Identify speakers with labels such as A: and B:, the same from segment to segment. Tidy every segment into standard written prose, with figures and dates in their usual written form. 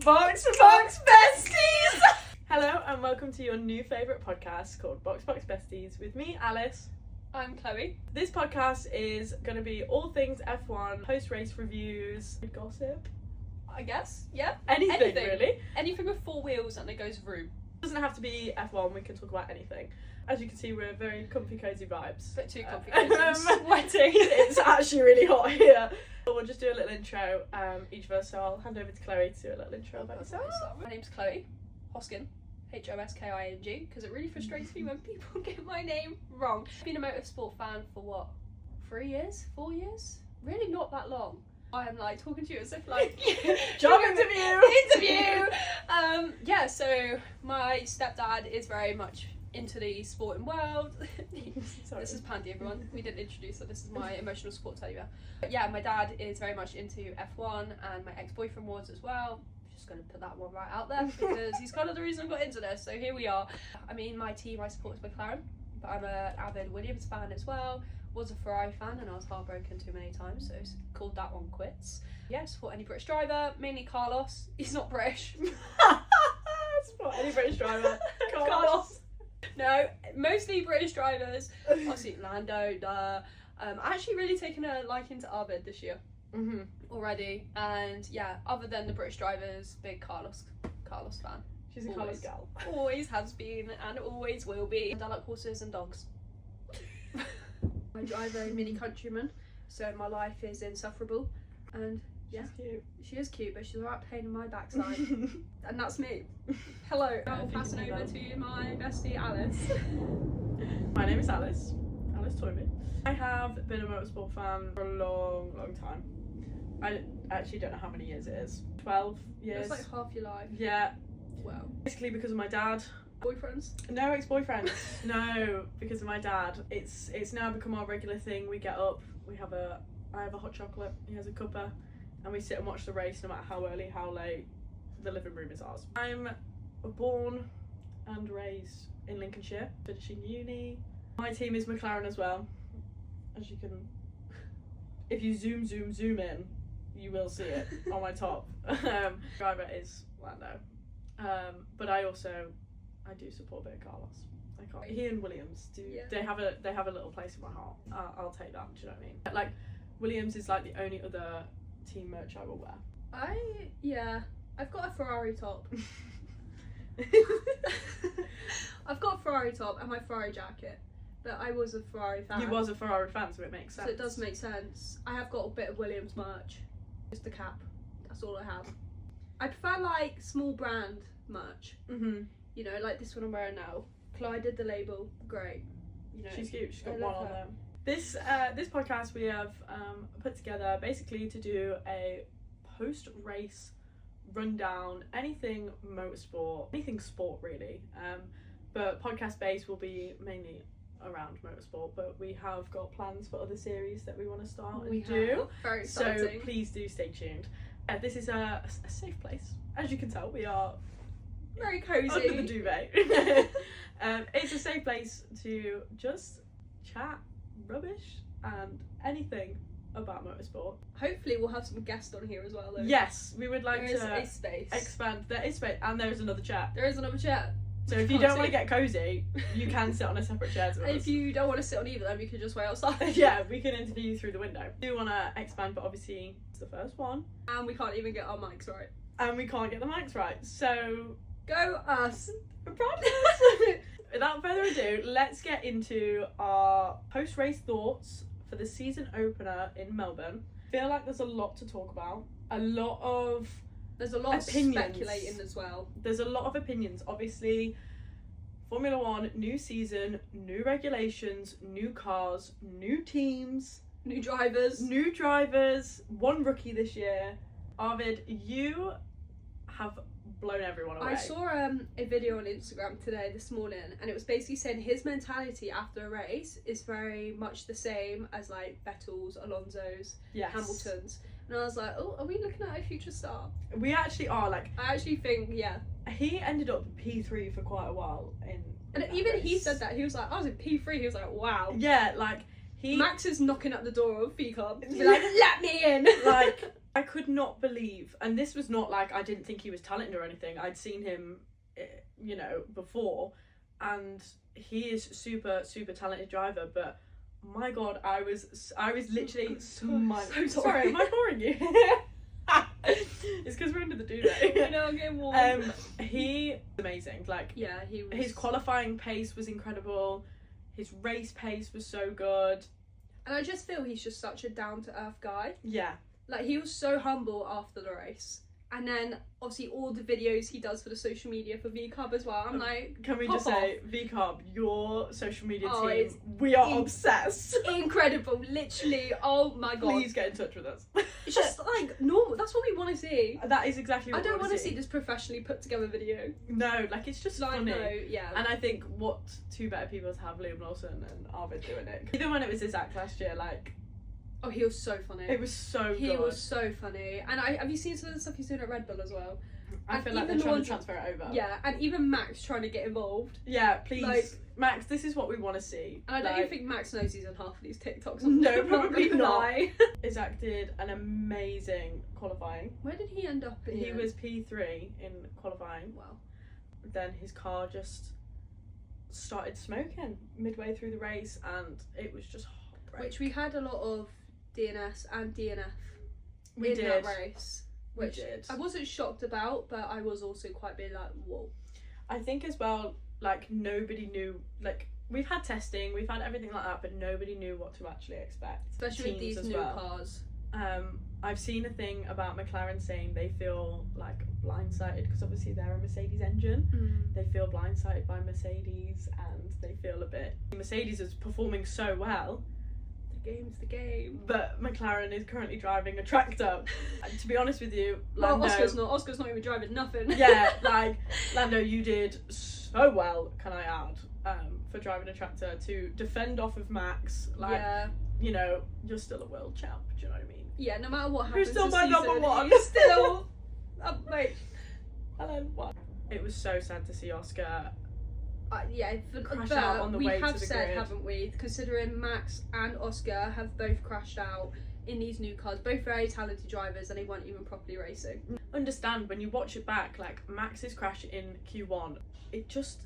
A: Box Besties! Hello and welcome to your new favourite podcast called Box Besties with me, Alice.
B: I'm Chloe.
A: This podcast is going to be all things F1, post-race reviews, gossip,
B: I guess, yeah.
A: anything really.
B: Anything with four wheels and it goes vroom.
A: It doesn't have to be F1, we can talk about anything. As you can see, we're very comfy, cosy vibes.
B: Bit too comfy, I'm sweating.
A: It's actually really hot here. We'll just do a little intro, each of us, so I'll hand over to Chloe to do a little intro about yourself.
B: My name's Chloe Hoskin, Hosking, because it really frustrates me when people get my name wrong. I've been a motorsport fan for what, 3 years? 4 years? Really not that long. I am like talking to you as if like
A: Job interview!
B: Yeah, so my stepdad is very much into the sporting world. This is Pandy, everyone. We didn't introduce her. This is my emotional support teddy. But yeah, my dad is very much into F1 and my ex-boyfriend was as well. Just going to put that one right out there because he's kind of the reason I got into this. So here we are. I mean, my team I support is McLaren, but I'm an avid Williams fan as well. Was a Ferrari fan and I was heartbroken too many times, so called that one quits. Yeah, support any British driver, mainly Carlos. He's not British.
A: Support any British driver.
B: Carlos. No, mostly British drivers. Obviously Lando, I'm actually really taken a liking to Arvid this year already, and yeah, other than the British drivers, big Carlos fan.
A: She's a Carlos gal.
B: Always has been and always will be. And I like horses and dogs. I drive a Mini Countryman, so my life is insufferable, and yeah,
A: she's cute.
B: She is cute, but she's a right pain in my backside. And that's me. Hello, I'll pass it over to my bestie Alice.
A: My name is Alice Toynbee. I have been a motorsport fan for a long time. I actually don't know how many years it is. 12 years.
B: It's like half your life.
A: Yeah.
B: Wow.
A: Basically because of my dad.
B: Boyfriends?
A: No, ex-boyfriends. No, because of my dad. It's now become our regular thing. We get up, I have a hot chocolate, he has a cuppa, and we sit and watch the race no matter how early, how late. The living room is ours. I'm born and raised in Lincolnshire, finishing uni. My team is McLaren as well. As you can, if you zoom in, you will see it on my top. Driver is Lando. But I do support a bit of Carlos. He and Williams do. Yeah. They have a little place in my heart. I'll take that. Do you know what I mean? Like Williams is like the only other team merch I will wear.
B: I've got a Ferrari top. I've got a Ferrari top and my Ferrari jacket. But I was a Ferrari fan.
A: You was a Ferrari fan, so it makes sense.
B: So it does make sense. I have got a bit of Williams merch. Just the cap. That's all I have. I prefer like small brand merch. You know, like this one I'm wearing now. Chloe did the label. Great. You know,
A: she's cute. She's got one on them. This podcast we have put together basically to do a post-race rundown, anything motorsport, anything sport really. But podcast base will be mainly around motorsport, but we have got plans for other series that we want to start and do.
B: Very exciting.
A: So please do stay tuned. This is a safe place. As you can tell, we are
B: very cozy
A: under the duvet. It's a safe place to just chat rubbish and anything about motorsport.
B: Hopefully we'll have some guests on here as well though.
A: Yes, we would like
B: to a space.
A: Expand. There is space and there is another chair.
B: There is another chair.
A: So if you don't want to get cozy, you can sit on a separate chair to us.
B: If you don't want to sit on either of them, you can just wait outside.
A: Yeah, we can interview you through the window. We do want to expand, but obviously it's the first one.
B: And we can't even get our mics right.
A: And we can't get the mics right. So
B: go us.
A: Without further ado, let's get into our post-race thoughts for the season opener in Melbourne. I feel like there's a lot to talk about.
B: There's a lot of speculating as well.
A: There's a lot of opinions. Obviously, Formula 1, new season, new regulations, new cars, new teams.
B: New drivers.
A: One rookie this year. Arvid, you have blown everyone away.
B: I saw a video on Instagram this morning, and it was basically saying his mentality after a race is very much the same as like Vettel's, Alonso's, Hamilton's. And I was like, oh, are we looking at a future star?
A: We actually are. Like,
B: I actually think, yeah.
A: He ended up P3 for quite a while
B: and even race. He said that. He was like, I was in P3. He was like, wow.
A: Yeah, like
B: Max is knocking at the door of V Club to be like, let me in.
A: Like, I could not believe, and this was not like I didn't think he was talented or anything. I'd seen him, you know, before, and he is super talented driver. But my God, I was literally so sorry. Am I boring you? It's because we're under the duvet.
B: I know, I'm getting warm.
A: He amazing. Like,
B: yeah, he was.
A: His qualifying pace was incredible. His race pace was so good.
B: And I just feel he's just such a down to earth guy.
A: Yeah.
B: Like, he was so humble after the race. And then, obviously, all the videos he does for the social media for V-Cub as well. I'm like,
A: can we just say, V-Cub, your social media
B: Oh,
A: team, we are obsessed.
B: Incredible. Literally, oh my God.
A: Please get in touch with us.
B: It's just, like, normal. That's what we want to see.
A: That is exactly what
B: I don't
A: want to see.
B: this professionally put together video.
A: No, like, it's just
B: Like,
A: funny.
B: no, yeah.
A: And I think what two better people to have Liam Lawson and Arvid doing it. Even when it was his act last year, like...
B: Oh, he was so funny.
A: It was so good.
B: He was so funny. And have you seen some of the stuff he's doing at Red Bull as well?
A: I feel like they're trying to transfer it over.
B: Yeah, and even Max trying to get involved.
A: Yeah, please.
B: Like,
A: Max, this is what we want to see.
B: And I don't even think Max knows he's on half of these TikToks.
A: No, probably not.
B: Lie.
A: Isaac did an amazing qualifying.
B: Where did he end up?
A: He was P3 in qualifying.
B: Wow.
A: Then his car just started smoking midway through the race, and it was just heartbreaking.
B: Which we had a lot of DNS and DNF
A: We
B: in
A: did.
B: that race. Which
A: we did.
B: I wasn't shocked about, but I was also quite being like, whoa.
A: I think as well, like, nobody knew, like, we've had testing, we've had everything like that, but nobody knew what to actually expect.
B: Especially with
A: Teams
B: these
A: as
B: new
A: well.
B: cars.
A: I've seen a thing about McLaren saying they feel like blindsided because obviously they're a Mercedes engine. They feel blindsided by Mercedes, and they feel a bit... Mercedes is performing so well.
B: The game's the game.
A: But McLaren is currently driving a tractor. And to be honest with you,
B: Well,
A: Lando...
B: Oscar's not even driving nothing.
A: Yeah, like, Lando, you did so well, can I add, for driving a tractor to defend off of Max. Like,
B: yeah.
A: you know, you're still a world champ, do you know what I mean?
B: Yeah, no matter what
A: You're
B: happens
A: still
B: this
A: my
B: season,
A: number one.
B: you're still... mate.
A: Hello, what? It was so sad to see Oscar
B: Yeah,
A: crash
B: but
A: out on the
B: we
A: way
B: have
A: to the
B: said,
A: grid.
B: haven't we, considering Max and Oscar have both crashed out in these new cars, both very talented drivers, and they weren't even properly racing.
A: Understand, when you watch it back, like, Max's crash in Q1, he just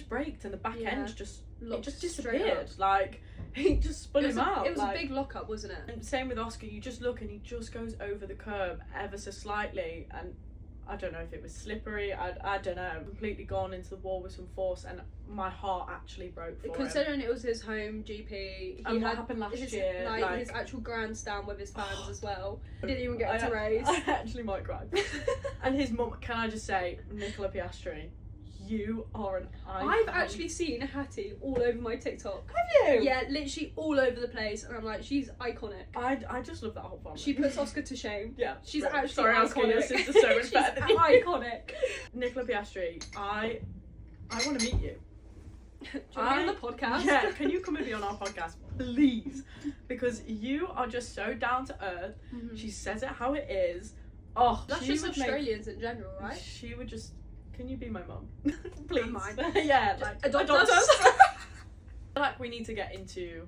A: braked and the back end just disappeared. Like, he just spun him out.
B: It was a big lockup, wasn't it?
A: And same with Oscar, you just look and he just goes over the curb ever so slightly, and I don't know if it was slippery, I don't know, completely gone into the wall with some force, and my heart actually broke for him.
B: Considering it was his home GP,
A: And what happened last year,
B: like his actual grandstand with his fans as well. He didn't even get to race.
A: I actually might cry. And his mum, can I just say, Nicola Piastri, you are an icon.
B: I've actually seen Hattie all over my TikTok.
A: Have you?
B: Yeah, literally all over the place, and I'm like, she's iconic.
A: I just love that whole family.
B: She puts Oscar to shame.
A: Yeah.
B: She's
A: Right.
B: actually
A: Sorry,
B: iconic.
A: Oscar, your sister's so much better than you.
B: Iconic.
A: Nicola Piastri, I want to meet you.
B: Do you want to be on the podcast?
A: Yeah, can you come and be on our podcast, please? Because you are just so down to earth.
B: Mm-hmm.
A: She says it how it is. Oh,
B: That's just Australians in general, right?
A: She would just... Can you be my mum? Please.
B: Mine.
A: Yeah, like,
B: Adopt
A: us.
B: us.
A: I feel like we need to get into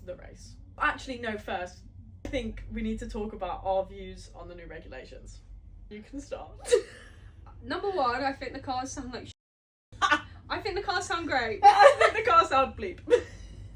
A: the race. Actually, no, first, I think we need to talk about our views on the new regulations. You can start.
B: Number one, I think the cars sound like I think the cars sound great.
A: I think the car sound bleep.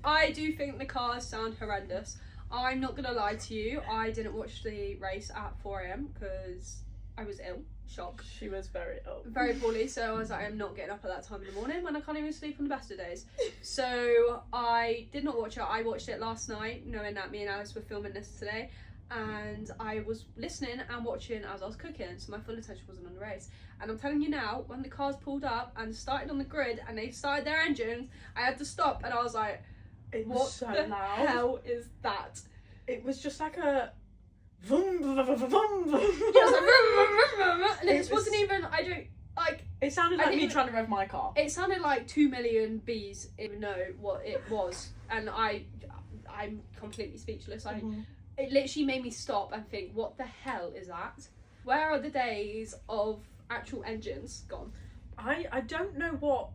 B: I do think the cars sound horrendous. I'm not going to lie to you, I didn't watch the race at 4 AM because I was ill. Shock.
A: She was very ill.
B: Very poorly, so I was like, I'm not getting up at that time in the morning when I can't even sleep on the best of days. So I did not watch it. I watched it last night, knowing that me and Alice were filming this today, and I was listening and watching as I was cooking, so my full attention wasn't on the race. And I'm telling you now, when the cars pulled up and started on the grid and they started their engines, I had to stop, and I was like, what
A: so
B: the
A: loud.
B: hell is that?
A: It was just like a... Vroom, vroom, vroom, vroom, vroom.
B: Yeah, it was like, vroom, vroom, vroom, vroom, and it wasn't even, I don't, like...
A: It sounded like me trying to rev my car.
B: It sounded like 2 million bees, even know what it was, and I'm completely speechless. It literally made me stop and think, what the hell is that? Where are the days of actual engines gone?
A: I don't know what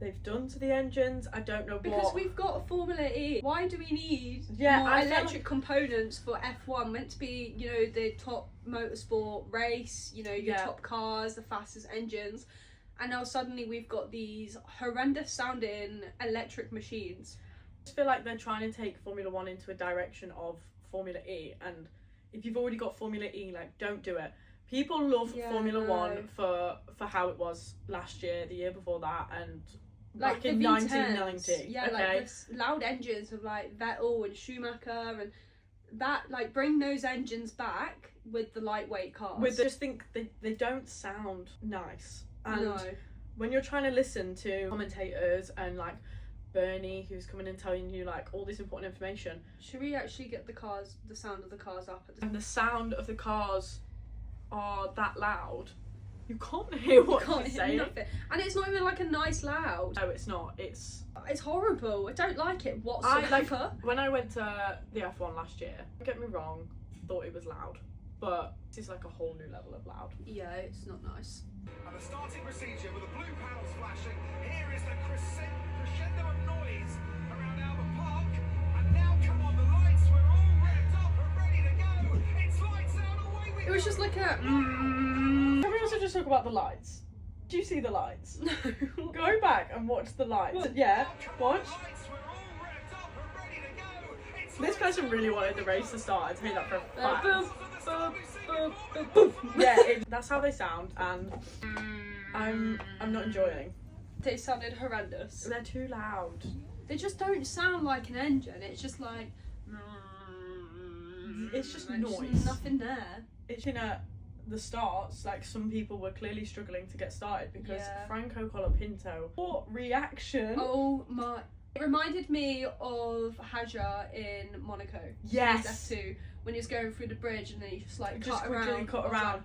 A: they've done to the engines. I don't know
B: because we've got a Formula E. Why do we need more
A: I
B: electric components for F1? Meant to be, you know, the top motorsport race, you know, your top cars, the fastest engines, and now suddenly we've got these horrendous sounding electric machines.
A: I just feel like they're trying to take Formula 1 into a direction of Formula E, and if you've already got Formula E, like, don't do it. People love Formula 1 for how it was last year, the year before that, and
B: like
A: back in 1990.
B: Yeah,
A: okay?
B: like this loud engines of like Vettel and Schumacher, and that, like, bring those engines back with the lightweight cars.
A: I just think they don't sound nice. And
B: no.
A: when you're trying to listen to commentators and like Bernie, who's coming in telling you like all this important information,
B: should we actually get the sound of the cars up at
A: and the sound of the cars are that loud, you can't hear what they're saying.
B: Nothing. And it's not even like a nice loud.
A: No, it's not. It's
B: horrible. I don't like it whatsoever.
A: When I went to the F1 last year, don't get me wrong, thought it was loud, but this is like a whole new level of loud.
B: Yeah, it's not nice.
C: And the starting procedure with the blue panels flashing. Here is the crescendo of noise around Albert Park. And now, come on, the lights, we're all revved up and ready to go. It's lights out, away we go.
B: It was just like a
A: Can we also just talk about the lights? Do you see the lights?
B: No.
A: Go back and watch the lights. Yeah, watch. This person really wanted the race to start. I'd say that for a fact. Yeah, that's how they sound, and I'm not enjoying.
B: They sounded horrendous.
A: They're too loud.
B: They just don't sound like an engine. It's just like
A: It's just
B: there's
A: noise.
B: nothing there.
A: It's the starts, like some people were clearly struggling to get started because Franco Colapinto. What reaction?
B: Oh my! It reminded me of Hajar in Monaco.
A: Yes.
B: F2 when he was going through the bridge and then he just like
A: just
B: cut
A: quickly
B: around.
A: cut around.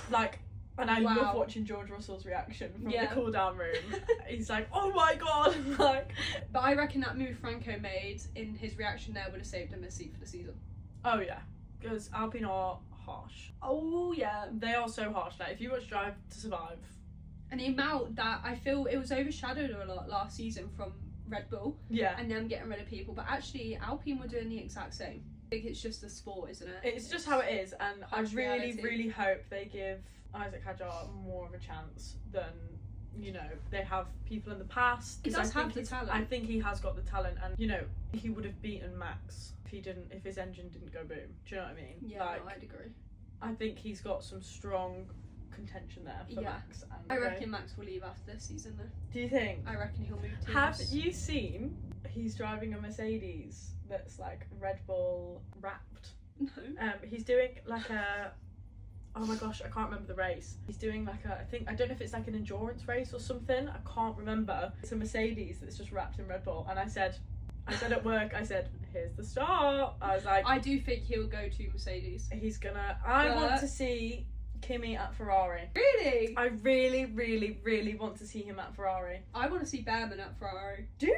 A: Like, and I
B: Wow.
A: love watching George Russell's reaction from
B: Yeah.
A: the cool down room. He's like, oh my god, like.
B: But I reckon that move Franco made in his reaction there would have saved him a seat for the season.
A: Oh yeah, because Alpine are harsh.
B: Oh yeah.
A: They are so harsh. Like, if you watch Drive to Survive,
B: And the amount that I feel it was overshadowed a lot last season from Red Bull
A: yeah,
B: and them getting rid of people, but actually Alpine were doing the exact same. I think it's just a sport, isn't it?
A: it's just how it is, and I
B: harsh
A: really,
B: reality.
A: really hope they give Isaac Hajar more of a chance than, you know, they have people in the past.
B: He
A: 'Cause
B: does
A: I think
B: have the
A: he's-
B: talent.
A: I think he has got the talent, and you know, he would have beaten Max if his engine didn't go boom. Do you know what I mean?
B: Yeah,
A: like,
B: no, I'd agree.
A: I think he's got some strong contention there for
B: Yeah.
A: Max. And,
B: I reckon Max will leave after this season though.
A: Do you think?
B: I reckon he'll move teams.
A: Have you seen he's driving a Mercedes that's like Red Bull wrapped?
B: No.
A: He's doing like a, oh my gosh, I can't remember the race. He's doing like I don't know if it's like an endurance race or something. I can't remember. It's a Mercedes that's just wrapped in Red Bull. And I said at work, here's the start. I was like,
B: I do think he'll go to Mercedes.
A: I want to see Kimi at Ferrari.
B: Really?
A: I really, really, really want to see him at Ferrari.
B: I want to see Behrman at Ferrari.
A: Do you?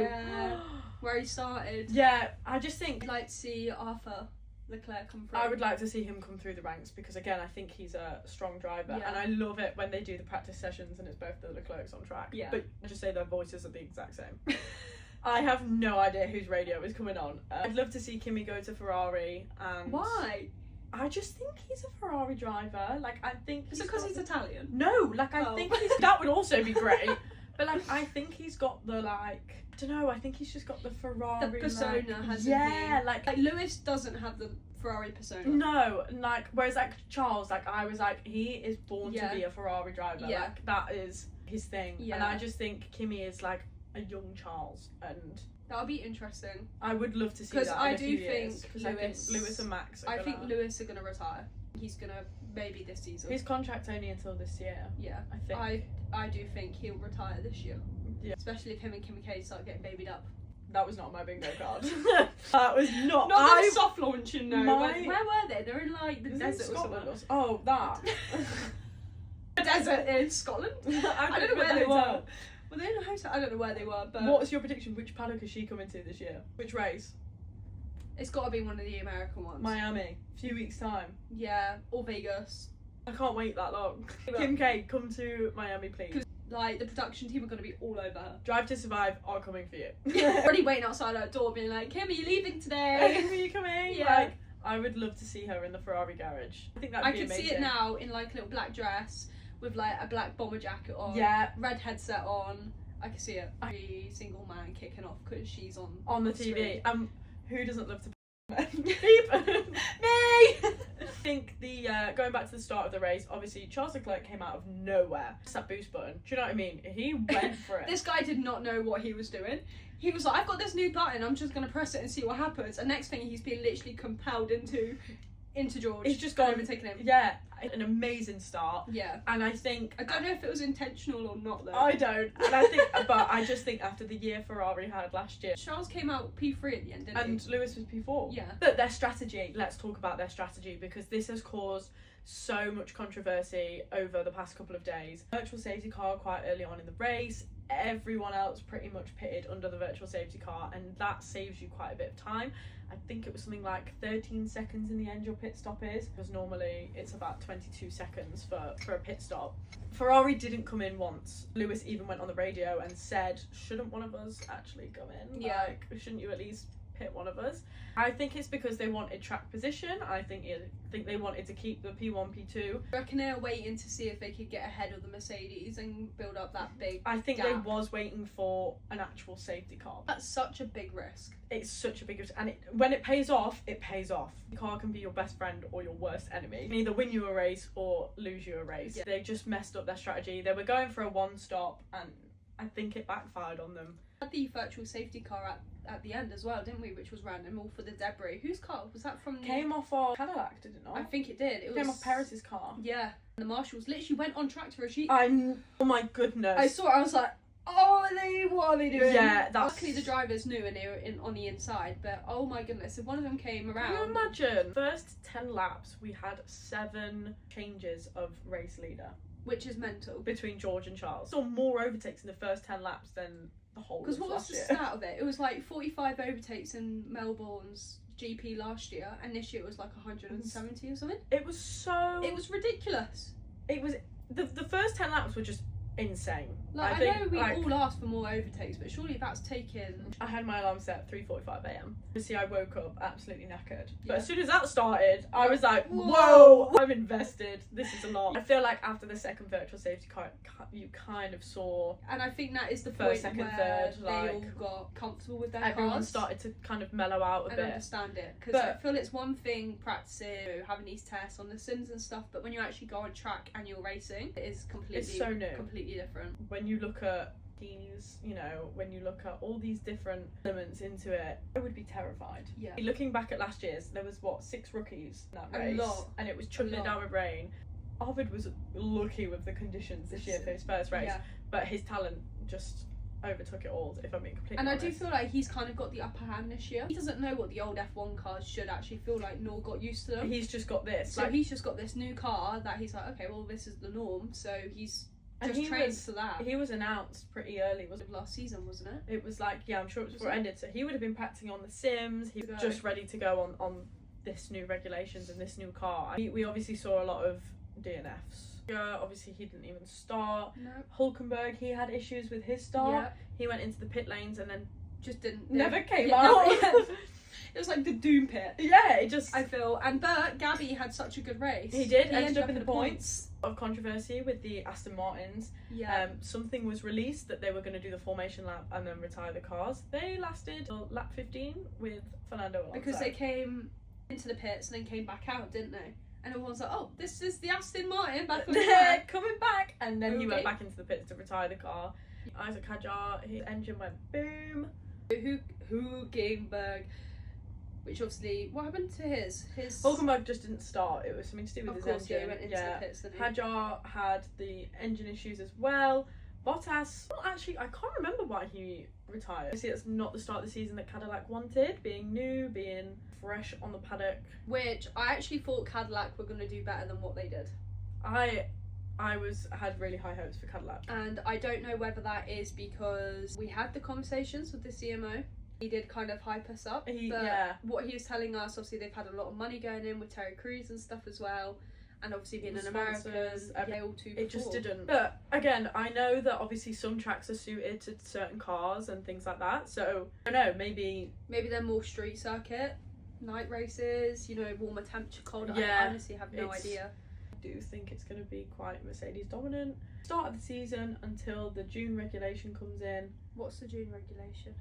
B: Yeah. Where he started.
A: Yeah, I just think
B: I'd like to see Arthur Leclerc come through.
A: I would like to see him come through the ranks because, again, I think he's a strong driver,
B: Yeah.
A: and I love it when they do the practice sessions and it's both the Leclercs on track.
B: Yeah.
A: But I just say their voices are the exact same. I have no idea whose radio is coming on. I'd love to see Kimi go to Ferrari, and
B: Why?
A: I just think he's a Ferrari driver. Like, I think
B: Is it because he's Italian?
A: No, like I
B: Oh.
A: think that would also be great. But like I think he's got the I don't know, I think he's just got the Ferrari
B: The persona, hasn't he?
A: Yeah, like
B: Lewis doesn't have the Ferrari persona.
A: no, like whereas like Charles, like I was like he is born
B: Yeah.
A: to be a Ferrari driver.
B: Yeah.
A: Like that is his thing.
B: Yeah.
A: And I just think Kimi is like a young Charles, and
B: That would be interesting.
A: I would love to see
B: 'Cause
A: that
B: I
A: in a
B: do
A: few
B: think
A: years, 'cause I think
B: Lewis-
A: Lewis and Max are
B: I
A: gonna,
B: think Lewis are going to retire. He's going to maybe this season.
A: his contract's only until this year,
B: Yeah.
A: I think.
B: I do think he'll retire this year.
A: Yeah.
B: Especially if him and Kim K start getting babied up.
A: That was not my bingo card. That was not.
B: Not the soft launching, no.
A: my-
B: Like, where were they? They're in like the
A: Is it
B: desert or
A: Scotland
B: something.
A: Oh, that.
B: The desert in Scotland? I don't know where they were. Well, they in a hotel. I don't know where they were, but
A: What's your prediction? Which paddock is she coming to this year? Which race?
B: it's got to be one of the American ones.
A: Miami. Few weeks time.
B: Yeah, or Vegas.
A: I can't wait that long. Kim K, come to Miami, please.
B: Like, the production team are going to be all over her.
A: Drive to Survive are coming for you.
B: Already waiting outside her door being like, Kim, are you leaving today?
A: Are you coming?
B: Yeah.
A: Like, I would love to see her in the Ferrari garage. I think that'd be amazing.
B: I can see it now in like a little black dress with like a black bomber jacket on.
A: Yeah.
B: Red headset on. I can see it. Every single man kicking off because she's on
A: the
B: screen.
A: TV. Who doesn't love to beep?
B: Me!
A: I think the going back to the start of the race, obviously Charles Leclerc came out of nowhere. It's that boost button. Do you know what I mean? He went for it.
B: This guy did not know what he was doing. He was like, I've got this new button, I'm just gonna press it and see what happens. And next thing, he's being literally compelled into George.
A: He's just gone
B: overtaking him.
A: Yeah, an amazing start.
B: Yeah.
A: And I think
B: I don't know if it was intentional or not though.
A: I don't. And I think, but I just think after the year Ferrari had last year,
B: Charles came out P3 at the end, didn't
A: and Lewis was P4.
B: Yeah.
A: But their strategy, let's talk about their strategy, because this has caused so much controversy over the past couple of days. Virtual safety car quite early on in the race. Everyone else pretty much pitted under the virtual safety car, and that saves you quite a bit of time. I think it was something like 13 seconds in the end your pit stop is, because normally it's about 22 seconds for a pit stop. Ferrari didn't come in once. Lewis even went on the radio and said, shouldn't one of us actually go in?
B: Yeah.
A: Like, shouldn't you at least pit one of us? I think it's because they wanted track position. I think they wanted to keep the P1, P2.
B: I reckon they're waiting to see if they could get ahead of the Mercedes and build up that big
A: I think
B: gap.
A: they was waiting for an actual safety car.
B: That's such a big risk.
A: It's such a big risk, and when it pays off, it pays off. The car can be your best friend or your worst enemy. It can either win you a race or lose you a race.
B: Yeah.
A: They just messed up their strategy. They were going for a one stop, and I think it backfired on them.
B: We had the virtual safety car at the end as well, didn't we? Which was random, all for the debris. Whose car was that from?
A: Came off our Cadillac, did it not?
B: I think it did. It
A: came
B: was
A: off Perez's car.
B: Yeah, and the marshals literally went on track to her.
A: Oh my goodness!
B: I saw it. I was like, oh, what are they doing?
A: Yeah, that's.
B: Luckily, the drivers knew and they were on the inside. But oh my goodness, if one of them came around.
A: Can you imagine? First 10 laps, we had 7 changes of race leader.
B: Which is mental.
A: Between George and Charles. Saw more overtakes in the first 10 laps than the whole of
B: Because what was
A: last
B: the
A: year.
B: stat of it? It was like 45 overtakes in Melbourne's GP last year, and this year it was like 170 or something.
A: It was so.
B: It was ridiculous.
A: It was. The first 10 laps were just insane.
B: Like, I know we all asked for more overtakes, but surely that's taken.
A: I had my alarm set at 3:45 a.m. Obviously, I woke up absolutely knackered. But
B: Yeah.
A: as soon as that started, I was like,
B: Whoa.
A: whoa, I'm invested. This is a lot. I feel like after the second virtual safety car, you kind of saw
B: And I think that is the
A: First,
B: point
A: second,
B: where
A: third,
B: they all
A: like,
B: got comfortable with their
A: everyone
B: cars
A: started to kind of mellow out a
B: and
A: bit.
B: understand it. Because
A: But-
B: I feel it's one thing practicing, having these tests on the sims and stuff, but when you actually go on track and you're racing, it is completely,
A: It's so new.
B: completely different.
A: When you look at these, when you look at all these different elements into it, I would be terrified.
B: Yeah.
A: Looking back at last year's, there was 6 rookies in that
B: A
A: race,
B: lot.
A: and it was chucking it down with rain. Arvid was lucky with the conditions this year for his first race,
B: Yeah.
A: but his talent just overtook it all, if I'm being completely
B: And
A: honest.
B: I do feel like he's kind of got the upper hand this year. He doesn't know what the old F1 cars should actually feel like, nor got used to them.
A: He's just got this.
B: So he's just got this new car that he's like, okay, well, this is the norm. So he's
A: And
B: just
A: he
B: trained
A: was-
B: to that.
A: He was announced pretty early, wasn't
B: Last season, wasn't it?
A: it? It was like, yeah, I'm sure it was before it ended. So he would have been practicing on the sims. He was
B: Go.
A: just ready to go on this new regulations and this new car. We obviously saw a lot of DNFs. Yeah, obviously he didn't even start.
B: No.
A: Hulkenberg, he had issues with his start.
B: Yeah.
A: He went into the pit lanes and then
B: Just didn't.
A: never came
B: Yeah,
A: out.
B: yeah. It was like the doom pit.
A: Yeah, it just.
B: I feel. And Bert, Gabby had such a good race.
A: He did, ended up in the points. Of controversy with the Aston Martins.
B: Yeah.
A: Something was released that they were going to do the formation lap and then retire the cars. They lasted till lap 15 with Fernando Alonso.
B: Because they came into the pits and then came back out, didn't they? And everyone's like, oh, this is the Aston Martin back on the
A: They're
B: track.
A: coming back, and then he went
B: Okay.
A: back into the pits to retire the car. Isaac Hadjar, his engine went boom.
B: Hulkenberg, which obviously, what happened to his?
A: Hulkenberg just didn't start. It was something to do with
B: Of
A: his
B: course, yeah,
A: engine.
B: he went into the pits, didn't he?
A: Hadjar had the engine issues as well. Bottas, well, actually, I can't remember why he retired. Obviously, it's not the start of the season that Cadillac wanted. Being new, being fresh on the paddock.
B: Which I actually thought Cadillac were going to do better than what they did.
A: I had really high hopes for Cadillac.
B: And I don't know whether that is because we had the conversations with the CMO. He did kind of hype us up. But
A: yeah.
B: what he was telling us, obviously they've had a lot of money going in with Terry Crews and stuff as well. and obviously being
A: The
B: an American,
A: sponsors,
B: they all too.
A: It just didn't. But again, I know that obviously some tracks are suited to certain cars and things like that. So I don't know, maybe
B: they're more street circuit, night races. You know, warmer temperature, colder.
A: Yeah,
B: I honestly have no idea.
A: I do think it's going to be quite Mercedes dominant. Start of the season until the June regulation comes in.
B: What's the June regulation?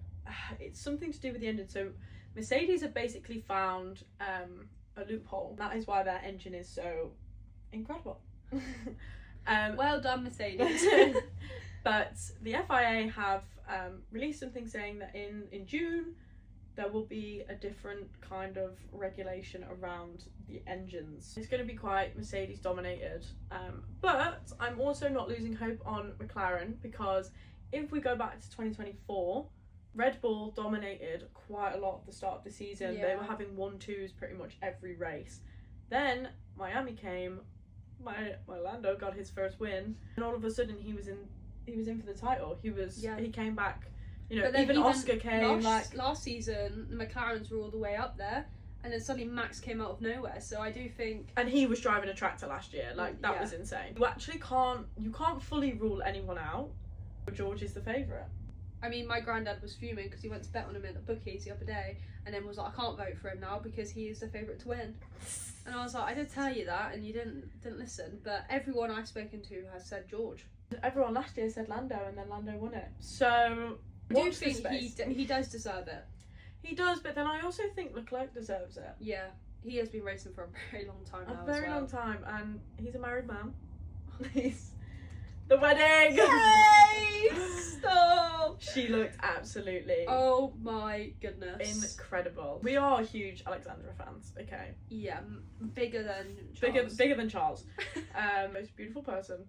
A: It's something to do with the engine. So Mercedes have basically found a loophole. That is why their engine is so incredible.
B: Well done, Mercedes.
A: But the FIA have released something saying that in June there will be a different kind of regulation around the engines. It's going to be quite Mercedes dominated, but I'm also not losing hope on McLaren, because if we go back to 2024, Red Bull dominated quite a lot at the start of the season.
B: Yeah.
A: They were having 1-2s pretty much every race. Then Miami came, my Lando got his first win, and all of a sudden he was in for the title. He came back. You know,
B: But then
A: even Oscar came
B: last season. The McLarens were all the way up there, and then suddenly Max came out of nowhere. So I do think,
A: and he was driving a tractor last year. Like, that was insane. You actually can't fully rule anyone out. George is the favourite.
B: I mean, my granddad was fuming because he went to bet on him at the bookies the other day, and then was like, I can't vote for him now because he is the favourite to win. And I was like, I did tell you that, and you didn't listen. But everyone I've spoken to has said George.
A: Everyone last year said Lando, and then Lando won it. So
B: I do think he does deserve it.
A: He does, but then I also think Leclerc deserves it.
B: Yeah, he has been racing for a very long time now.
A: A very
B: as well.
A: long time, and he's a married man. He's the wedding.
B: Yay! Stop.
A: She looked absolutely.
B: Oh my goodness.
A: Incredible. We are huge Alexandra fans. Okay.
B: Yeah, bigger than Charles.
A: Bigger than Charles. Most beautiful person.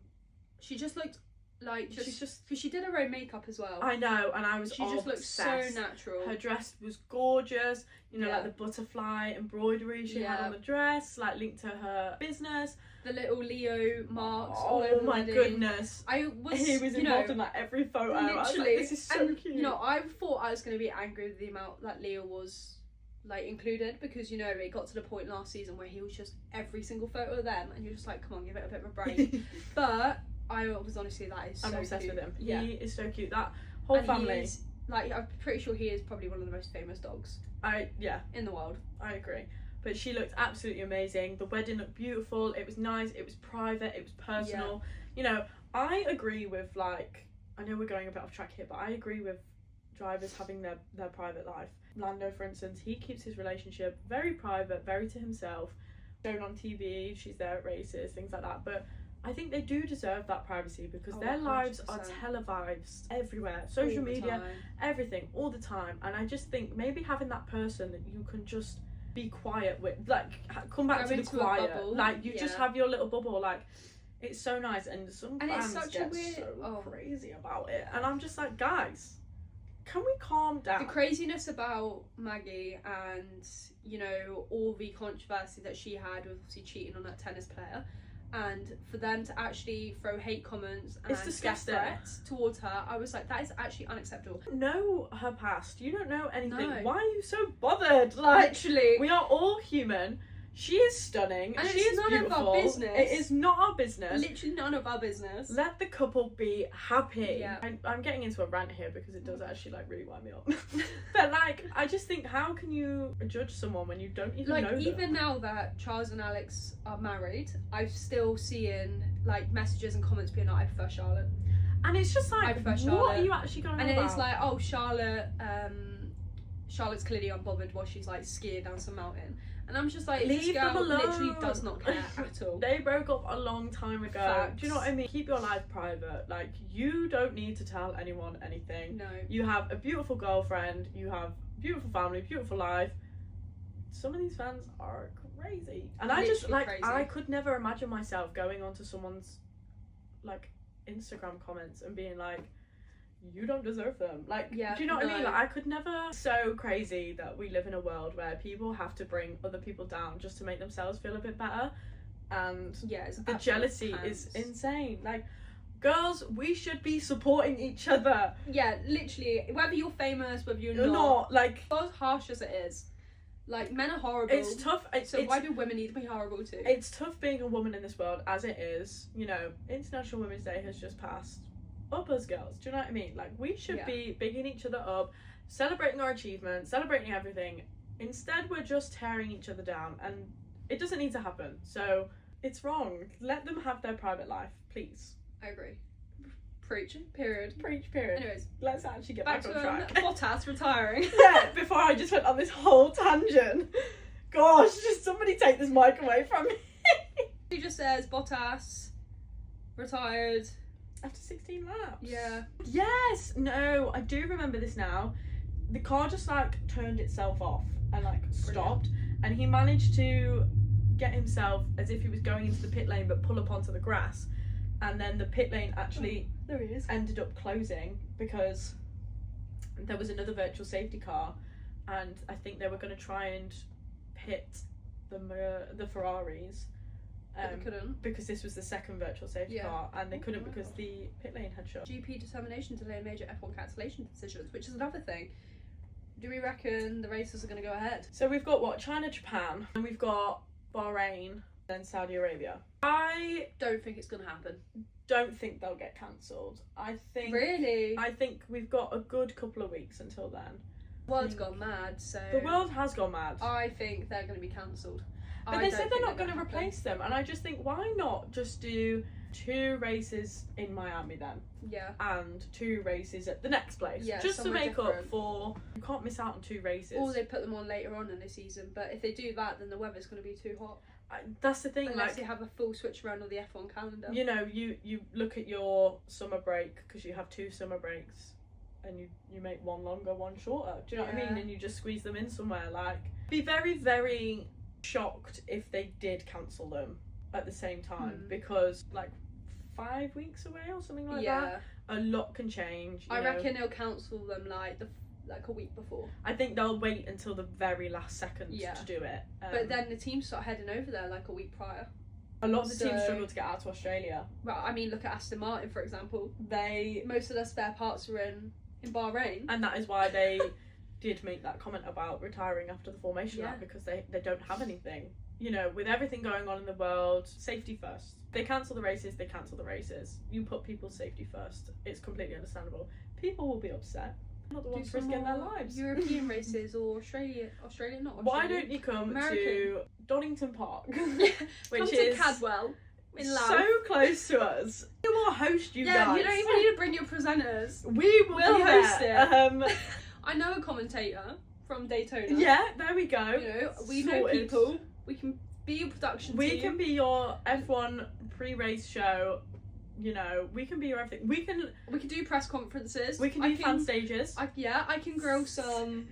B: She just looked like
A: She's just.
B: because she did her own makeup as well.
A: I know, and I was.
B: She just looked so natural.
A: Her dress was gorgeous. You know,
B: Yeah.
A: like the butterfly embroidery she had on the dress, like linked to her business.
B: The little Leo marks.
A: Oh
B: all over
A: my
B: the wedding.
A: goodness!
B: I was.
A: He was involved in like every photo. I was like,
B: Literally,
A: this is so
B: and,
A: cute.
B: You know, I thought I was going to be angry with the amount that Leo was like included, because you know it got to the point last season where he was just every single photo of them, and you're just like, come on, give it a bit of a break. But I was honestly, that is so
A: I'm obsessed
B: cute.
A: with him.
B: Yeah.
A: He is so cute. That whole
B: And
A: family.
B: he's, like, I'm pretty sure he is probably one of the most famous dogs
A: Yeah,
B: in the world.
A: I agree. But she looked absolutely amazing. The wedding looked beautiful. It was nice. It was private. It was personal. You know, I agree with, like, I know we're going a bit off track here, but I agree with drivers having their private life. Lando, for instance, he keeps his relationship very private, very to himself. Shown on TV, she's there at races, things like that. But I think they do deserve that privacy, because their lives are
B: 100%.
A: televised everywhere. Social media, everything, all the time. And I just think maybe having that person that you can just be quiet with, like, come back to the quiet, like, you just have your little bubble, like, it's so nice. And some fans get so crazy about it, and I'm just like, guys, can we calm down?
B: The craziness about Maggie and, you know, all the controversy that she had with obviously cheating on that tennis player, and for them to actually throw hate comments and death threats towards her, I was like, that is actually unacceptable.
A: You know her past. You don't know anything.
B: No.
A: Why are you so bothered? Like,
B: literally,
A: we are all human. She is stunning.
B: and
A: she
B: it's
A: is
B: none
A: beautiful.
B: of our business.
A: It is not our business.
B: Literally none of our business.
A: Let the couple be happy.
B: Yeah.
A: I'm getting into a rant here because it does actually like really wind me up. But like, I just think, how can you judge someone when you don't even know them?
B: Even now that Charles and Alex are married, I'm still seeing like messages and comments being like, I prefer Charlotte.
A: And it's just like, what are you actually going on
B: and
A: about?
B: And it's like, oh, Charlotte's clearly unbothered while she's like skiing down some mountain. And I'm just like,
A: leave
B: this girl
A: them alone.
B: literally does not care at all.
A: They broke up a long time ago.
B: Facts.
A: Do you know what I mean? Keep your life private. Like, you don't need to tell anyone anything.
B: No.
A: You have a beautiful girlfriend. You have beautiful family, beautiful life. Some of these fans are crazy. And I just, like,
B: crazy.
A: I could never imagine myself going onto someone's, like, Instagram comments and being like, you don't deserve them. Like, do you know what I mean? Like, I could never. So crazy that we live in a world where people have to bring other people down just to make themselves feel a bit better, and the jealousy is insane. Like, girls, we should be supporting each other.
B: Yeah, literally, whether you're famous, whether you're
A: not, like,
B: as harsh as it is, Like, men are horrible.
A: It's tough.
B: So why do women need to be horrible too?
A: It's tough being a woman in this world as it is. You know, International Women's Day has just passed. Up us girls, do you know what I mean? Like, we should be bigging each other up, celebrating our achievements, celebrating everything. Instead, we're just tearing each other down, and it doesn't need to happen. So, it's wrong. Let them have their private life, please.
B: I agree. Preach, period.
A: Preach, period.
B: Anyways,
A: let's actually get back on track.
B: Bottas retiring.
A: Yeah, before I just went on this whole tangent. Gosh, just somebody take this mic away from me.
B: He just says Bottas retired.
A: After 16 laps.
B: Yeah.
A: Yes. No, I do remember this now. The car just like turned itself off and like stopped, and he managed to get himself as if he was going into the pit lane but pull up onto the grass, and then the pit lane actually
B: there he is.
A: ended up closing because there was another virtual safety car, and I think they were going to try and pit the Ferraris.
B: But they couldn't.
A: Because this was the second virtual safety car, and they couldn't because the pit lane had shut.
B: GP determination to delay major F1 cancellation decisions, which is another thing. Do we reckon the races are going to go ahead?
A: So we've got what? China, Japan, and we've got Bahrain, then Saudi Arabia. I
B: don't think it's going to happen.
A: Don't think they'll get cancelled. I think we've got a good couple of weeks until then.
B: The world's gone mad, so
A: the world has gone mad.
B: I think they're going to be cancelled.
A: But they said they're not going to replace them, and I just think, why not just do 2 races in Miami then?
B: Yeah.
A: And 2 races at the next place.
B: Yeah,
A: just to make
B: different.
A: up for... You can't miss out on 2 races.
B: Or they put them on later on in the season, but if they do that, then the weather's going to be too hot.
A: That's the thing.
B: Unless
A: like,
B: you have a full switch around of the F1 calendar.
A: You know, you look at your summer break, because you have 2 summer breaks, and you make one longer, one shorter. Do you know what I mean? And you just squeeze them in somewhere. Like, be very, very shocked if they did cancel them at the same time, because like 5 weeks away or something like that, a lot can change.
B: I reckon they'll cancel them like a week before.
A: I think they'll wait until the very last second to do it.
B: But then the teams start heading over there like a week prior.
A: A lot of the teams struggle to get out to Australia.
B: Well, I mean, look at Aston Martin, for example. Most of their spare parts are in Bahrain.
A: And that is why they did make that comment about retiring after the formation lap, because they don't have anything. You know, with everything going on in the world, safety first. They cancel the races, they cancel the races. You put people's safety first. It's completely understandable. People will be upset. Not the ones risking their lives.
B: European races or Australian, not Australian.
A: Why don't you come to Donington Park, which
B: come
A: is
B: to Cadwell in Louth.
A: So close to us. We will host you guys.
B: Yeah, you don't even need to bring your presenters.
A: We will host it.
B: I know a commentator from Daytona.
A: Yeah, there we go.
B: You know, we know people. We can be your production team.
A: We can be your F1 pre-race show. You know, we can be your everything. We can
B: do press conferences.
A: We can do fan stages.
B: I can grill some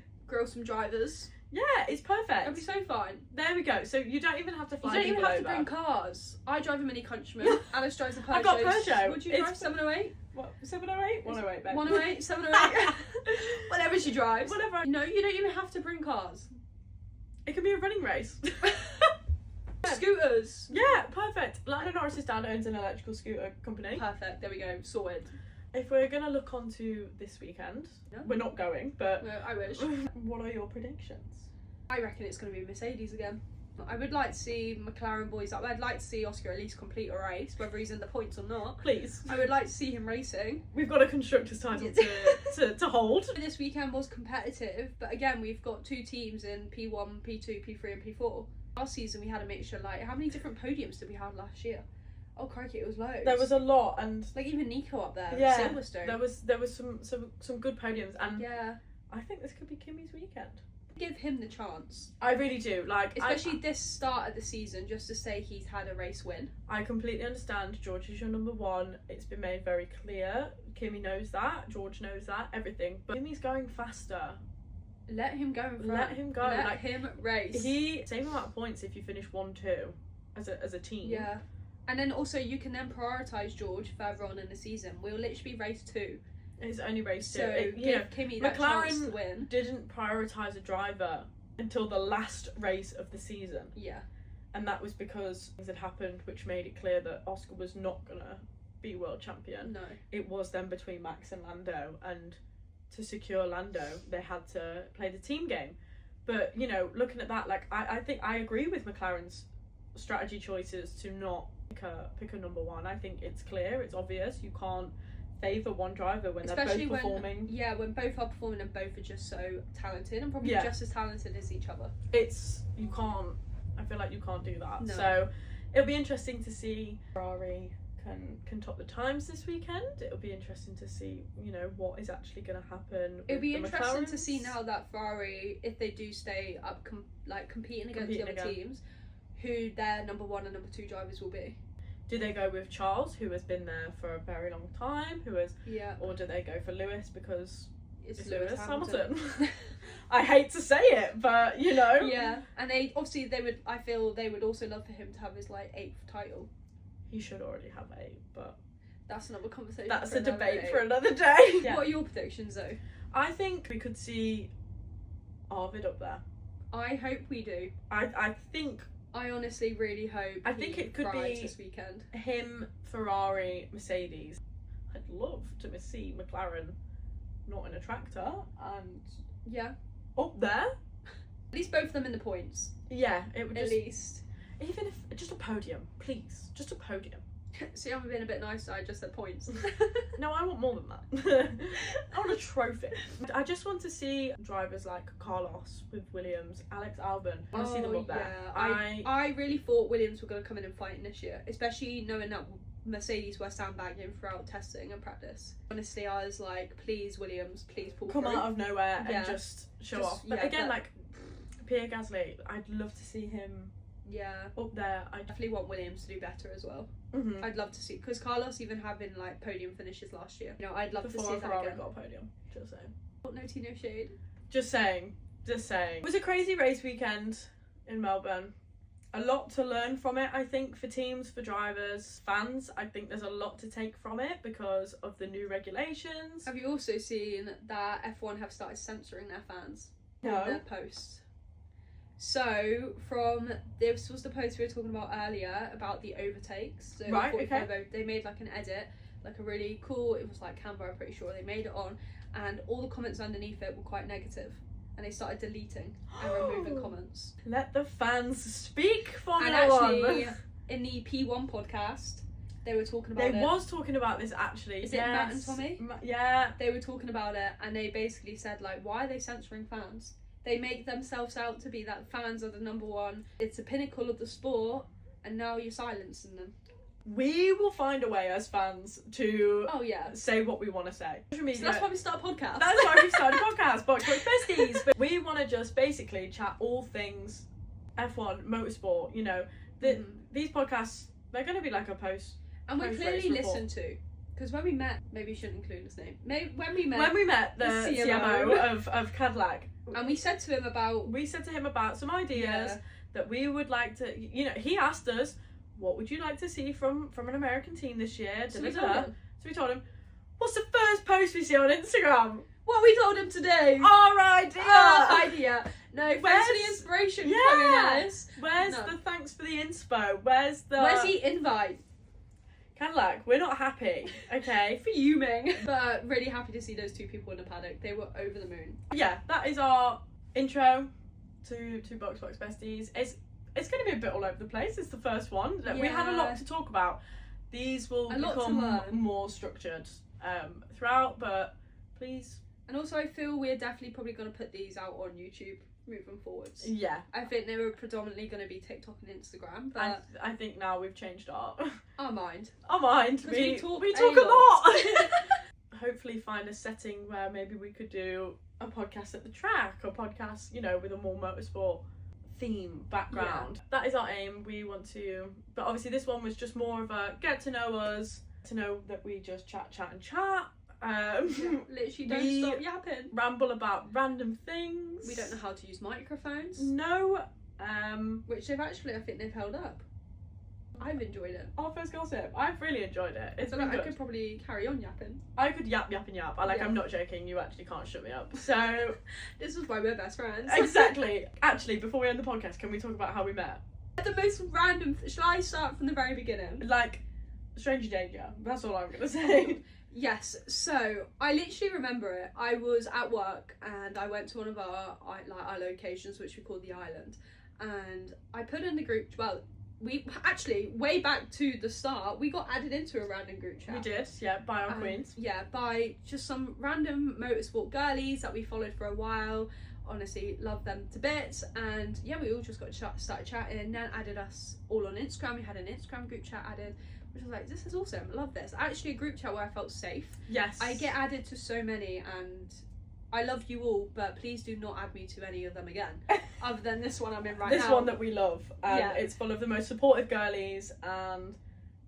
B: drivers.
A: Yeah, it's perfect.
B: It'll be so fun.
A: There we go. So you don't even have to fly.
B: You don't even have to bring cars. I drive a Mini Countryman. Alice drives a Peugeot.
A: I've got Peugeot.
B: Would you drive 708?
A: What, 708? 108, babe.
B: 108, 708. Whatever she drives.
A: Whatever.
B: No, you don't even have to bring cars.
A: It can be a running race.
B: Scooters.
A: Yeah, perfect. Lando Norris's dad owns an electrical scooter company.
B: Perfect. There we go. Sorted.
A: If we're gonna look onto this weekend, we're not going, but
B: no, I wish.
A: What are your predictions?
B: I reckon it's going to be Mercedes again. I would like to see McLaren boys up. I'd like to see Oscar at least complete a race, whether he's in the points or not.
A: Please.
B: I would like to see him racing.
A: We've got a constructors title to hold.
B: This weekend was competitive, but again, we've got 2 teams in P1, P2, P3 and P4. Last season we had a mixture, like, how many different podiums did we have last year? Oh crikey, it was loads.
A: There was a lot, and
B: like even Nico up there, Silverstone.
A: There was some good podiums, and
B: yeah,
A: I think this could be Kimi's weekend.
B: Give him the chance.
A: I really do, like,
B: especially this start of the season, just to say he's had a race win.
A: I completely understand. George is your number 1. It's been made very clear. Kimi knows that. George knows that. Everything. But Kimi's going faster.
B: Let him go in front.
A: Let him go.
B: Let him race.
A: Same amount of points if you finish 1-2 as a team.
B: Yeah. And then also you can then prioritise George further on in the season. We'll literally be race 2.
A: It's only race 2.
B: So give Kimi that chance to win.
A: McLaren didn't prioritise a driver until the last race of the season.
B: Yeah.
A: And that was because things had happened which made it clear that Oscar was not going to be world champion.
B: No.
A: It was then between Max and Lando, and to secure Lando they had to play the team game. But, you know, looking at that, like, I think I agree with McLaren's strategy choices to not pick a number one. I think it's clear, it's obvious. You can't favour one driver when
B: Especially
A: they're both performing.
B: When both are performing and both are just so talented and probably just as talented as each other.
A: You can't, I feel like you can't do that.
B: No.
A: So it'll be interesting to see Ferrari can top the times this weekend. It'll be interesting to see, you know, what is actually going to happen.
B: It'll be
A: with the
B: interesting to
A: McLarens.
B: see now that Ferrari, if they do stay up, competing against the other teams, who their number 1 and number 2 drivers will be.
A: Do they go with Charles, who has been there for a very long time, or do they go for Lewis because it's Lewis Hamilton? I hate to say it, but you know.
B: Yeah, and I feel they would also love for him to have his like 8th title.
A: He should already have 8, but
B: that's another conversation.
A: That's a debate for another day. Yeah.
B: What are your predictions though?
A: I think we could see Arvid up there.
B: I hope we do.
A: I
B: honestly really hope.
A: I think it could be
B: this weekend.
A: Him, Ferrari, Mercedes. I'd love to see McLaren not in a tractor and up there.
B: At least both of them in the points.
A: Yeah, it would
B: at least.
A: Even if just a podium, please, just a podium.
B: See, I'm being a bit nicer. I just said points.
A: No, I want more than that. I want a trophy. I just want to see drivers like Carlos with Williams, Alex Albon. I want to see them up there.
B: Yeah. I really thought Williams were going to come in and fight this year, especially knowing that Mercedes were sandbagging throughout testing and practice. Honestly, I was like, please, Williams, please pull
A: come
B: through.
A: out of nowhere and just show off. But again, like Pierre Gasly, I'd love to see him.
B: Yeah,
A: up there.
B: I definitely want Williams to do better as well.
A: Mm-hmm.
B: I'd love to see, because Carlos even having like podium finishes last year. You know, I'd love to see that
A: Ferrari
B: again.
A: got a podium. Just saying.
B: No tea, no shade.
A: Just saying. It was a crazy race weekend in Melbourne. A lot to learn from it, I think, for teams, for drivers, fans. I think there's a lot to take from it because of the new regulations.
B: Have you also seen that F1 have started censoring their fans?
A: No.
B: On their posts. So, this was the post we were talking about earlier about the overtakes. So
A: right, okay.
B: They made like an edit, like a really cool, it was like Canva, I'm pretty sure. They made it on, and all the comments underneath it were quite negative. And they started deleting and removing comments.
A: Let the fans speak, Formula
B: And actually,
A: 1.
B: in the P1 podcast, they were talking about it.
A: They was talking about this actually.
B: Is it Matt and Tommy?
A: Yeah.
B: They were talking about it, and they basically said, like, why are they censoring fans? They make themselves out to be that fans are the number one. It's the pinnacle of the sport, and now you're silencing them.
A: We will find a way as fans to say what we want to say.
B: So that's why we start a podcast.
A: That's why we started a podcast, Box Besties. But we want to just basically chat all things F1, motorsport. You know, these podcasts, they're going to be like a post.
B: And we're clearly listened to. Because when we met, maybe you shouldn't include his name. When we met
A: the CMO of Cadillac,
B: and we said to him about
A: some ideas that we would like to. You know, he asked us, what would you like to see from an American team this year? So we told him, what's the first post we see on Instagram?
B: What we told him today.
A: Our idea.
B: No, where's the inspiration coming in this?
A: Where's the thanks for the inspo? Where's
B: the invite?
A: Cadillac, we're not happy, okay?
B: Fuming. But really happy to see those two people in the paddock. They were over the moon.
A: Yeah, that is our intro to Box Besties. It's going to be a bit all over the place. It's the first one. We had a lot to talk about. These will become more structured throughout, but please.
B: And also, I feel we're definitely probably going to put these out on YouTube moving forwards.
A: Yeah.
B: I think they were predominantly going to be TikTok and Instagram, but
A: I think now we've changed our
B: mind.
A: We talk a lot. Hopefully find a setting where maybe we could do a podcast at the track, or podcast, you know, with a more motorsport theme background. That is our aim. We want to, but obviously this one was just more of a get to know us, to know that we just chat.
B: Literally don't stop yapping.
A: Ramble about random things.
B: We don't know how to use microphones.
A: No.
B: Which I think they've held up. I've enjoyed it.
A: Our first gossip. I've really enjoyed it. It's been good.
B: I could probably carry on yapping.
A: I could yap. I'm not joking. You actually can't shut me up. So
B: this is why we're best friends.
A: Exactly. Actually, before we end the podcast, can we talk about how we met?
B: The most random. Shall I start from the very beginning?
A: Like, stranger danger. That's all I'm gonna say.
B: Yes, so I literally remember it. I was at work and I went to one of our locations, which we call the island, and I put in the group. Well, we actually, way back to the start, we got added into a random group chat.
A: We did, yeah, by our queens.
B: Yeah, by just some random motorsport girlies that we followed for a while. Honestly, love them to bits, and yeah, we all just got started chatting, and then added us all on Instagram. We had an Instagram group chat added, which was like, this is awesome, I love this. Actually, a group chat where I felt safe.
A: Yes.
B: I get added to so many, and I love you all, but please do not add me to any of them again, other than this one I'm in right now.
A: This one that we love, and it's full of the most supportive girlies, and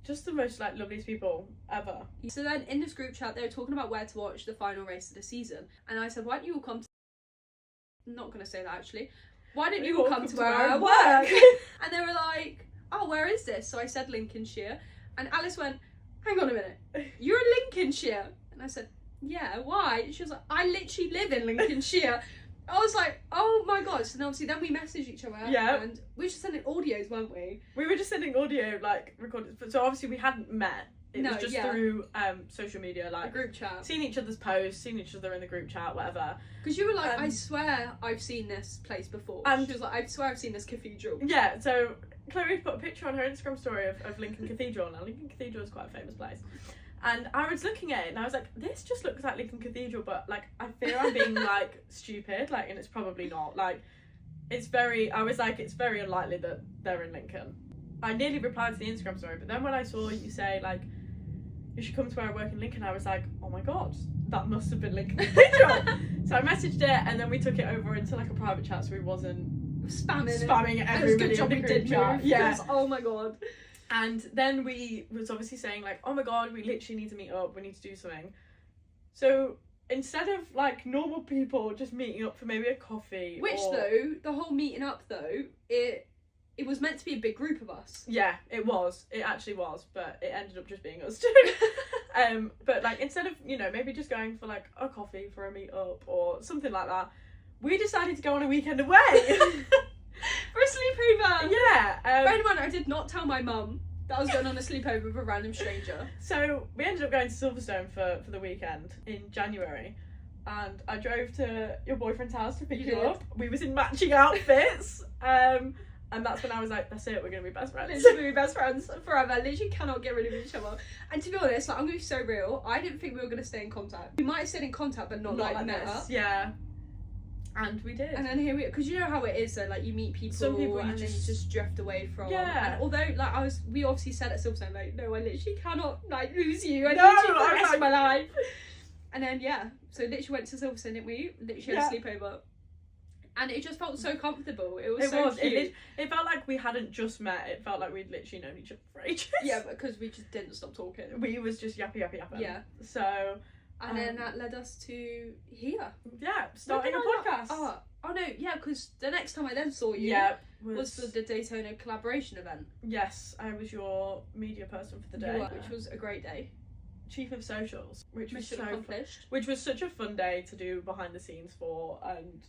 A: just the most like loveliest people ever.
B: So then in this group chat, they were talking about where to watch the final race of the season, and I said, why don't you all come to... I'm not going to say that actually. Why don't you all come to where I work? And they were like, oh, where is this? So I said Lincolnshire, and Alice went, hang on a minute, you're in Lincolnshire? And I said, yeah, why? She was like, I literally live in Lincolnshire. I was like, oh my god. So then obviously then we messaged each other, and we were just sending audios, weren't we?
A: We were just sending audio, like, recorded, so obviously we hadn't met. It was just through social media, like,
B: a group chat,
A: seeing each other's posts, seeing each other in the group chat, whatever.
B: Because you were like, I swear I've seen this place before. And she was like, I swear I've seen this cathedral.
A: Yeah, so Chloe put a picture on her Instagram story of Lincoln Cathedral. Now, Lincoln Cathedral is quite a famous place. And I was looking at it and I was like, this just looks like Lincoln Cathedral, but like, I fear I'm being like stupid, like, and it's probably not. Like, I was like, it's very unlikely that they're in Lincoln. I nearly replied to the Instagram story, but then when I saw you say, like, you should come to where I work in Lincoln, I was like, oh my god, that must have been Lincoln Cathedral. So I messaged it, and then we took it over into like a private chat, so we wasn't spamming everybody in the group chat. Yeah.
B: Oh my god.
A: And then we was obviously saying like, oh my god, we literally need to meet up, we need to do something. So instead of like normal people just meeting up for maybe a coffee,
B: though, the whole meeting up though, it was meant to be a big group of us.
A: Yeah, it was. It actually was, but it ended up just being us two. But like, instead of, you know, maybe just going for like a coffee for a meet up or something like that, we decided to go on a weekend away.
B: For a sleepover.
A: Yeah.
B: Bear in mind, I did not tell my mum that I was going on a sleepover with a random stranger.
A: So we ended up going to Silverstone for the weekend in January. And I drove to your boyfriend's house to pick you up. We was in matching outfits. And that's when I was like, that's it, we're going to be best friends.
B: Literally, we're best friends forever. Literally cannot get rid of each other. And to be honest, like, I'm going to be so real, I didn't think we were going to stay in contact. We might have stayed in contact, but not like met up.
A: Yeah. And we did.
B: And then here we... Because you know how it is, though, like, you meet people,
A: some people
B: and then you just drift away from...
A: Yeah.
B: And although, like, we obviously said at Silverstone, like, no, I literally cannot, like, lose you. I need
A: No,
B: you for the rest
A: like...
B: of my life. And then, yeah. So literally went to Silverstone, didn't we? Literally had a sleepover. And it just felt so comfortable. It was so cute.
A: It felt like we hadn't just met. It felt like we'd literally known each other for ages.
B: Yeah, because we just didn't stop talking.
A: We was just yapping.
B: Yeah.
A: So...
B: And then that led us to here.
A: Yeah, starting a podcast.
B: Oh no, yeah, because the next time I then saw you was for the Daytona collaboration event.
A: Yes, I was your media person for the day.
B: Which was a great day.
A: Chief of socials, which
B: Mission
A: was
B: accomplished.
A: Which was such a fun day to do behind the scenes for, and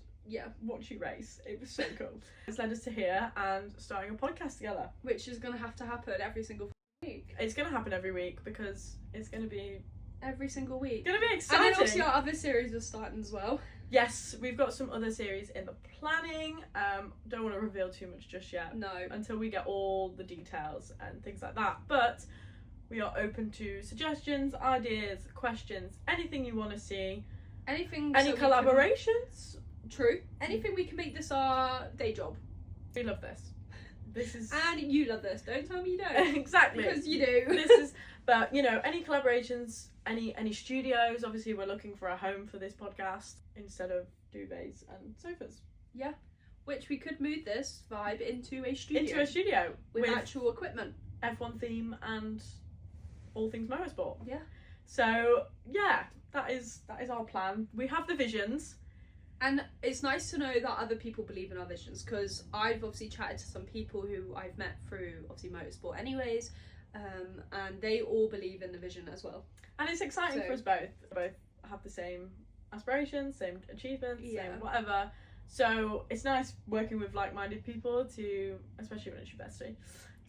A: watch you race. It was so cool. It's led us to here and starting a podcast together,
B: which is gonna have to happen every single week.
A: It's gonna happen every week because it's gonna be
B: every single week.
A: Gonna be exciting.
B: And then obviously our other series are starting as well.
A: Yes, we've got some other series in the planning. Don't want to reveal too much just yet.
B: No.
A: Until we get all the details and things like that. But we are open to suggestions, ideas, questions, anything you want to see.
B: Anything.
A: Any collaborations?
B: True. Anything we can make this our day job.
A: We love this. This is.
B: And you love this. Don't tell me you don't.
A: Exactly.
B: Because you do.
A: This is. But you know, any collaborations, any studios. Obviously, we're looking for a home for this podcast instead of duvets and sofas.
B: Yeah. Which we could move this vibe into a studio. With actual equipment.
A: F1 theme and all things motorsport.
B: Yeah.
A: So yeah, that is our plan. We have the visions.
B: And it's nice to know that other people believe in our visions, because I've obviously chatted to some people who I've met through obviously motorsport anyways, and they all believe in the vision as well.
A: And it's exciting for us both. We both have the same aspirations, same achievements, same whatever. So it's nice working with like-minded people to, especially when it's your bestie,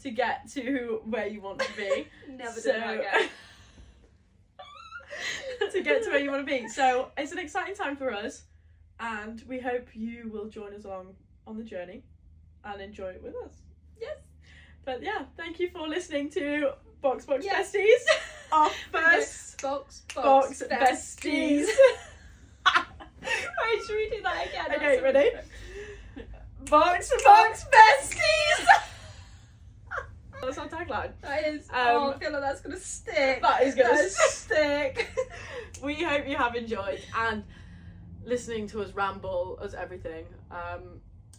A: to get to where you want to be.
B: Never
A: So-
B: do that again.
A: to get to where you want to be. So it's an exciting time for us, and we hope you will join us along on the journey and enjoy it with us.
B: Yes.
A: But yeah, thank you for listening to Box
B: Yes.
A: Besties. Our first
B: Box
A: Box
B: Besties.
A: Besties.
B: Wait, should we do that again?
A: Okay, ready? Box Besties. That's our tagline.
B: That is. I feel like that's gonna stick.
A: That is gonna
B: That stick.
A: We hope you have enjoyed and listening to us ramble as everything.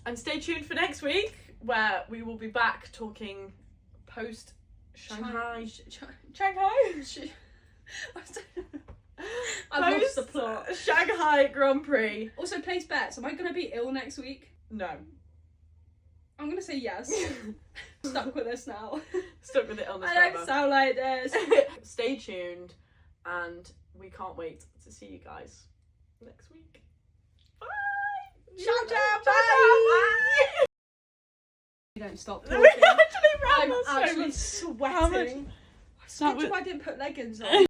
A: And stay tuned for next week, where we will be back talking post Shanghai. Shanghai.
B: I've lost the
A: Post
B: plot.
A: Shanghai Grand Prix.
B: Also, place bets. Am I gonna be ill next week?
A: No.
B: I'm gonna say yes. Stuck with this now.
A: Stuck with the illness.
B: I don't
A: forever.
B: sound like this.
A: Stay tuned, and we can't wait to see you guys next week. Bye.
B: Ciao, ciao,
A: Bye.
B: You don't stop
A: We
B: talking.
A: actually
B: I'm
A: rambled so
B: actually
A: much.
B: sweating.
A: How much-
B: I swear to God, I didn't put leggings on.